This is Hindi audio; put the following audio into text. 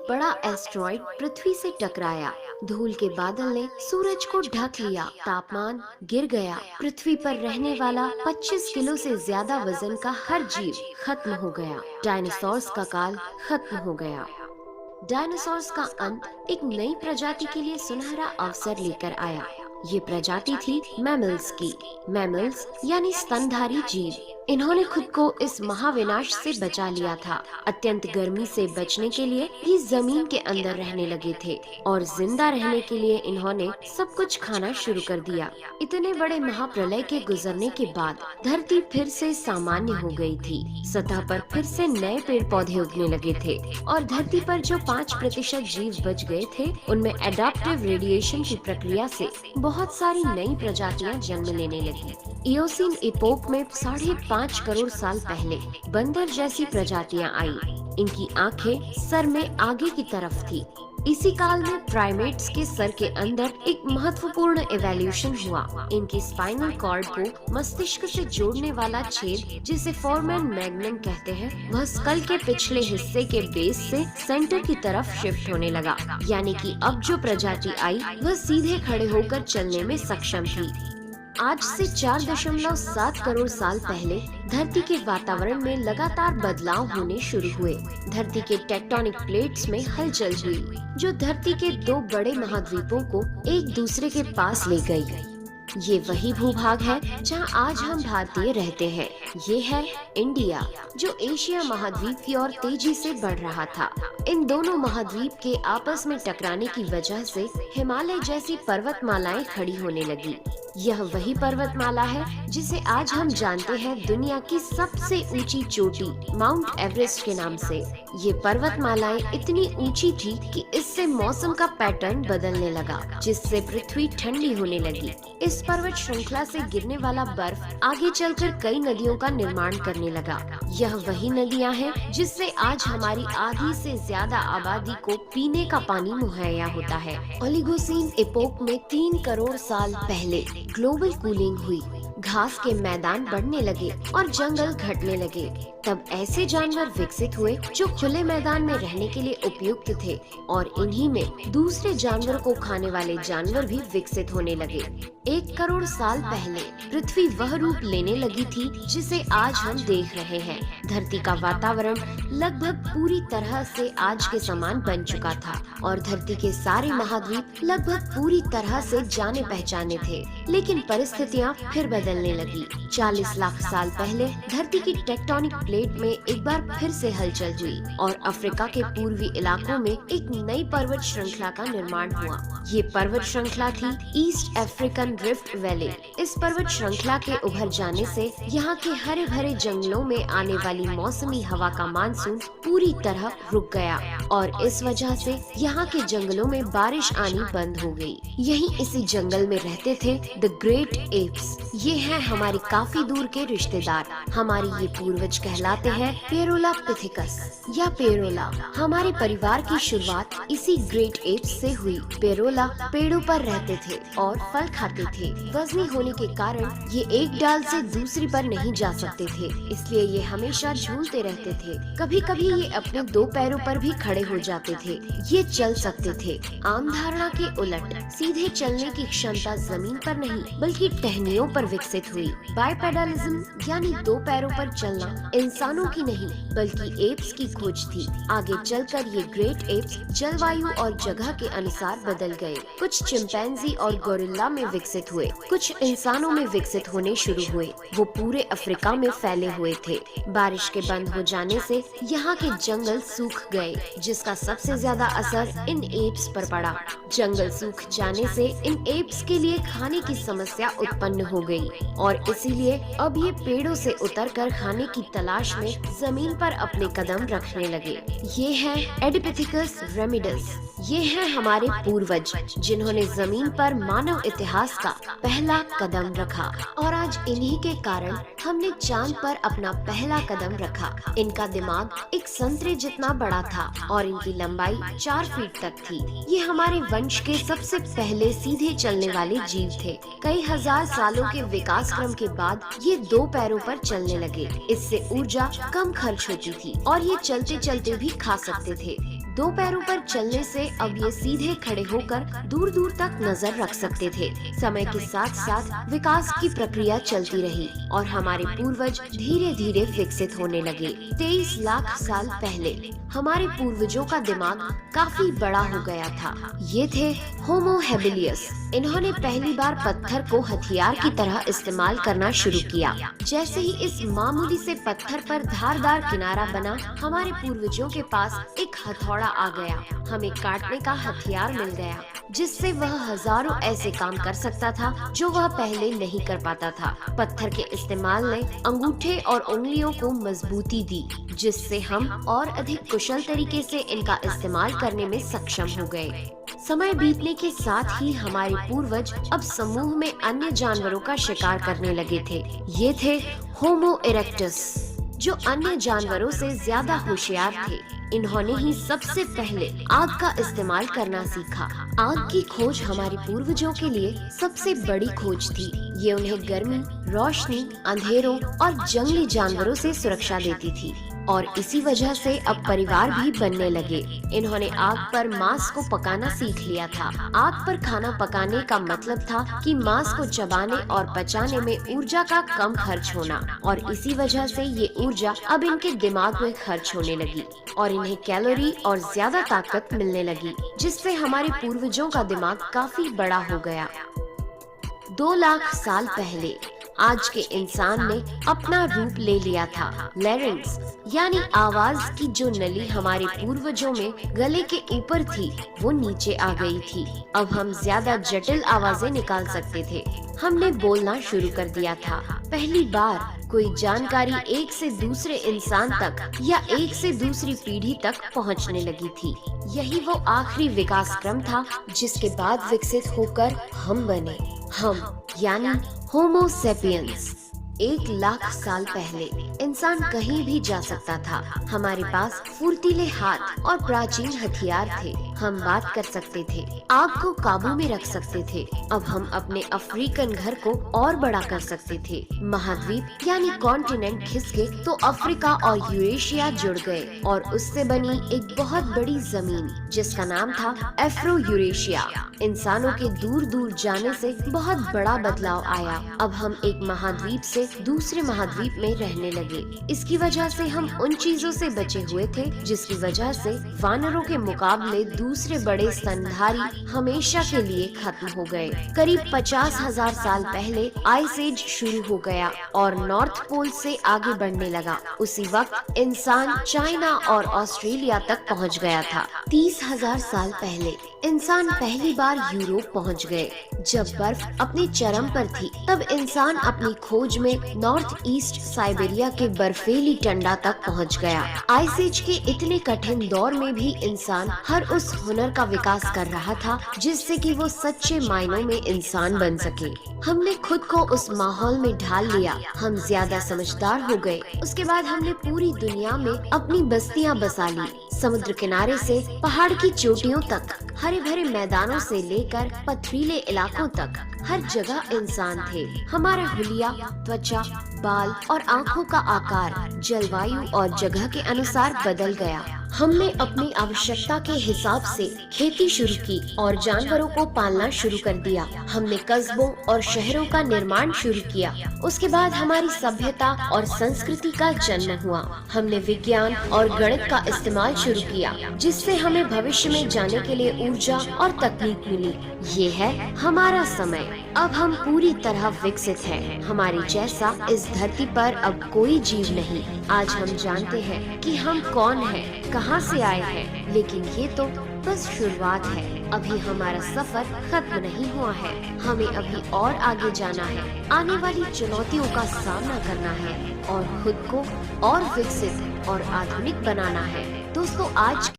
बड़ा एस्ट्रॉइड पृथ्वी से टकराया। धूल के बादल ने सूरज को ढक लिया, तापमान गिर गया। पृथ्वी पर रहने वाला 25 किलो से ज्यादा वजन का हर जीव खत्म हो गया। डायनासोर्स का काल खत्म हो गया। डायनासोर्स का अंत एक नई प्रजाति के लिए सुनहरा अवसर लेकर आया। ये प्रजाति थी मैमल्स की। मैमल्स यानी स्तनधारी जीव। इन्होंने खुद को इस महाविनाश से बचा लिया था। अत्यंत गर्मी से बचने के लिए ये जमीन के अंदर रहने लगे थे और जिंदा रहने के लिए इन्होंने सब कुछ खाना शुरू कर दिया। इतने बड़े महाप्रलय के गुजरने के बाद धरती फिर से सामान्य हो गई थी। सतह पर फिर से नए पेड़ पौधे उगने लगे थे और धरती पर जो 5% जीव बच गए थे, उनमें एडाप्टिव रेडिएशन की प्रक्रिया से बहुत सारी नई प्रजातियां जन्म लेने लगी। इयोसीन इपोक में 5.5 करोड़ साल पहले बंदर जैसी प्रजातियां आई। इनकी आंखें सर में आगे की तरफ थी। इसी काल में प्राइमेट्स के सर के अंदर एक महत्वपूर्ण इवोल्यूशन हुआ। इनकी स्पाइनल कॉर्ड को मस्तिष्क से जोड़ने वाला छेद, जिसे फोरमेन मैग्नम कहते हैं, वह स्कल के पिछले हिस्से के बेस से सेंटर की तरफ शिफ्ट होने लगा। यानी कि अब जो प्रजाति आई वह सीधे खड़े होकर चलने में सक्षम थी। आज से 4.7 करोड़ साल पहले धरती के वातावरण में लगातार बदलाव होने शुरू हुए। धरती के टेक्टोनिक प्लेट्स में हलचल हुई, जो धरती के 2 बड़े महाद्वीपों को एक दूसरे के पास ले गई। ये वही भूभाग है जहां आज हम भारतीय रहते हैं। ये है इंडिया, जो एशिया महाद्वीप की ओर तेजी से बढ़ रहा था। इन दोनों महाद्वीप के आपस में टकराने की वजह से हिमालय जैसी पर्वतमालाएं खड़ी होने लगी। यह वही पर्वतमाला है जिसे आज हम जानते हैं दुनिया की सबसे ऊंची चोटी माउंट एवरेस्ट के नाम से। ये पर्वतमालाएं इतनी ऊंची थी कि इससे मौसम का पैटर्न बदलने लगा, जिससे पृथ्वी ठंडी होने लगी। इस पर्वत श्रृंखला से गिरने वाला बर्फ आगे चलकर कई नदियों का निर्माण करने लगा। यह वही नदियां हैं जिससे आज हमारी आधी से ज्यादा आबादी को पीने का पानी मुहैया होता है। ओलिगोसीन इपोक में 3 करोड़ साल पहले ग्लोबल कूलिंग हुई। घास के मैदान बढ़ने लगे और जंगल घटने लगे। तब ऐसे जानवर विकसित हुए जो खुले मैदान में रहने के लिए उपयुक्त थे, और इन्हीं में दूसरे जानवर को खाने वाले जानवर भी विकसित होने लगे। 1 करोड़ साल पहले पृथ्वी वह रूप लेने लगी थी जिसे आज हम देख रहे हैं। धरती का वातावरण लगभग पूरी तरह से आज के समान बन चुका था और धरती के सारे महाद्वीप लगभग पूरी तरह से जाने पहचाने थे। लेकिन परिस्थितियां फिर बदलने लगी। 40 लाख साल पहले धरती की टेक्टोनिक प्लेट में एक बार फिर से हलचल हुई और अफ्रीका के पूर्वी इलाकों में एक नई पर्वत श्रृंखला का निर्माण हुआ। ये पर्वत श्रृंखला थी ईस्ट अफ्रीकन रिफ्ट वैली। इस पर्वत श्रृंखला के उभर जाने से यहाँ के हरे भरे जंगलों में आने वाली मौसमी हवा का मानसून पूरी तरह रुक गया और इस वजह से यहाँ के जंगलों में बारिश आनी बंद हो गई। यहीं इसी जंगल में रहते थे द ग्रेट एप्स। ये हैं हमारे काफी दूर के रिश्तेदार। हमारी ये पूर्वज कहलाते हैं पेरोलापिथिकस या पेरोला। हमारे परिवार की शुरुआत इसी ग्रेट एप्स से हुई। पेरोला पेड़ों पर रहते थे और फल खाते थे। वजनी होने के कारण ये एक डाल से दूसरी पर नहीं जा सकते थे, इसलिए ये हमेशा झूलते रहते थे। कभी कभी ये अपने 2 पैरों पर भी खड़े हो जाते थे। ये चल सकते थे। आम धारणा के उलट सीधे चलने की क्षमता जमीन पर नहीं बल्कि टहनियों पर विकसित हुई। बाइपेडलिज्म यानी 2 पैरों पर चलना इंसानों की नहीं बल्कि एप्स की खोज थी। आगे चलकर ये ग्रेट एप्स जलवायु और जगह के अनुसार बदल गए। कुछ चिंपैंजी और गोरिल्ला में विकसित हुए, कुछ इंसानों में विकसित होने शुरू हुए। वो पूरे अफ्रीका में फैले हुए थे। बारिश के बंद हो जाने से यहाँ के जंगल सूख गए, जिसका सबसे ज्यादा असर इन एप्स पर पड़ा। जंगल सूख जाने से इन एप्स के लिए खाने की समस्या उत्पन्न हो गई और इसीलिए अब ये पेड़ों से उतरकर खाने की तलाश में जमीन पर अपने कदम रखने लगे। ये है एडिपिथिकस रेमिडस। ये हैं हमारे पूर्वज जिन्होंने जमीन पर मानव इतिहास का पहला कदम रखा और आज इन्हीं के कारण हमने चांद पर अपना पहला कदम रखा। इनका दिमाग एक संतरे जितना बड़ा था और इनकी लंबाई 4 फीट तक थी। ये हमारे वंश के सबसे पहले सीधे चलने वाले जीव थे। कई हजार सालों के विकास क्रम के बाद ये 2 पैरों पर चलने लगे। इससे ऊर्जा कम खर्च होती थी और ये चलते चलते भी खा सकते थे। दो पैरों पर चलने से अब ये सीधे खड़े होकर दूर दूर तक नजर रख सकते थे। समय के साथ साथ विकास की प्रक्रिया चलती रही और हमारे पूर्वज धीरे धीरे विकसित होने लगे। 23 लाख साल पहले हमारे पूर्वजों का दिमाग काफी बड़ा हो गया था। ये थे होमो हेबिलियस। इन्होंने पहली बार पत्थर को हथियार की तरह इस्तेमाल करना शुरू किया। जैसे ही इस मामूली से पत्थर पर धारदार किनारा बना, हमारे पूर्वजों के पास एक हथौड़ा आ गया। हमें काटने का हथियार मिल गया, जिससे वह हजारों ऐसे काम कर सकता था जो वह पहले नहीं कर पाता था। पत्थर के इस्तेमाल ने अंगूठे और उंगलियों को मजबूती दी, जिससे हम और अधिक कुशल तरीके से इनका इस्तेमाल करने में सक्षम हो गए। समय बीतने के साथ ही हमारे पूर्वज अब समूह में अन्य जानवरों का शिकार करने लगे थे। ये थे होमो इरेक्टस, जो अन्य जानवरों से ज्यादा होशियार थे। इन्होंने ही सबसे पहले आग का इस्तेमाल करना सीखा। आग की खोज हमारे पूर्वजों के लिए सबसे बड़ी खोज थी। ये उन्हें गर्मी, रोशनी, अंधेरों और जंगली जानवरों से सुरक्षा देती थी और इसी वजह से अब परिवार भी बनने लगे। इन्होंने आग पर मांस को पकाना सीख लिया था। आग पर खाना पकाने का मतलब था कि मांस को चबाने और पचाने में ऊर्जा का कम खर्च होना और इसी वजह से ये ऊर्जा अब इनके दिमाग में खर्च होने लगी और इन्हें कैलोरी और ज्यादा ताकत मिलने लगी, जिससे हमारे पूर्वजों का दिमाग काफी बड़ा हो गया। 2 लाख साल पहले आज के इंसान ने अपना रूप ले लिया था। लैरिंक्स यानी आवाज की जो नली हमारे पूर्वजों में गले के ऊपर थी, वो नीचे आ गई थी। अब हम ज्यादा जटिल आवाजें निकाल सकते थे। हमने बोलना शुरू कर दिया था। पहली बार कोई जानकारी एक से दूसरे इंसान तक या एक से दूसरी पीढ़ी तक पहुंचने लगी थी। यही वो आखिरी विकास क्रम था जिसके बाद विकसित होकर हम बने। हम यानी होमो सेपियंस। 1 लाख साल पहले इंसान कहीं भी जा सकता था। हमारे पास फुर्तीले हाथ और प्राचीन हथियार थे। हम बात कर सकते थे, आग को काबू में रख सकते थे। अब हम अपने अफ्रीकन घर को और बड़ा कर सकते थे। महाद्वीप यानी कॉन्टिनेंट खिसके तो अफ्रीका और यूरेशिया जुड़ गए और उससे बनी एक बहुत बड़ी जमीन जिसका नाम था एफ्रो यूरेशिया। इंसानों के दूर दूर जाने से बहुत बड़ा बदलाव आया। अब हम एक महाद्वीप से दूसरे महाद्वीप में रहने लगे। इसकी वजह से हम उन चीजों से बचे हुए थे जिसकी वजह से वानरों के मुकाबले दूसरे बड़े स्तनधारी हमेशा के लिए खत्म हो गए। करीब 50,000 साल पहले आइस एज शुरू हो गया और नॉर्थ पोल से आगे बढ़ने लगा। उसी वक्त इंसान चाइना और ऑस्ट्रेलिया तक पहुंच गया था। 30,000 साल पहले इंसान पहली बार यूरोप पहुंच गए। जब बर्फ अपनी चरम पर थी, तब इंसान अपनी खोज में नॉर्थ ईस्ट साइबेरिया के बर्फीली टंडा तक पहुंच गया। आइस एज के इतने कठिन दौर में भी इंसान हर उस हुनर का विकास कर रहा था जिससे कि वो सच्चे मायनों में इंसान बन सके। हमने खुद को उस माहौल में ढाल लिया। हम ज्यादा समझदार हो गए। उसके बाद हमने पूरी दुनिया में अपनी बस्तियां बसा ली। समुद्र किनारे से पहाड़ की चोटियों तक, हरे भरे मैदानों से लेकर पथरीले इलाकों तक हर जगह इंसान थे। हमारा हुलिया, त्वचा, बाल और आँखों का आकार जलवायु और जगह के अनुसार बदल गया। हमने अपनी आवश्यकता के हिसाब से खेती शुरू की और जानवरों को पालना शुरू कर दिया। हमने कस्बों और शहरों का निर्माण शुरू किया। उसके बाद हमारी सभ्यता और संस्कृति का जन्म हुआ। हमने विज्ञान और गणित का इस्तेमाल शुरू किया, जिससे हमें भविष्य में जाने के लिए ऊर्जा और तकनीक मिली। ये है हमारा समय। अब हम पूरी तरह विकसित हैं। हमारे जैसा इस धरती पर अब कोई जीव नहीं। आज हम जानते हैं कि हम कौन हैं, कहां से आए हैं, लेकिन ये तो बस शुरुआत है। अभी हमारा सफर खत्म नहीं हुआ है। हमें अभी और आगे जाना है, आने वाली चुनौतियों का सामना करना है और खुद को और विकसित और आधुनिक बनाना है। दोस्तों, आज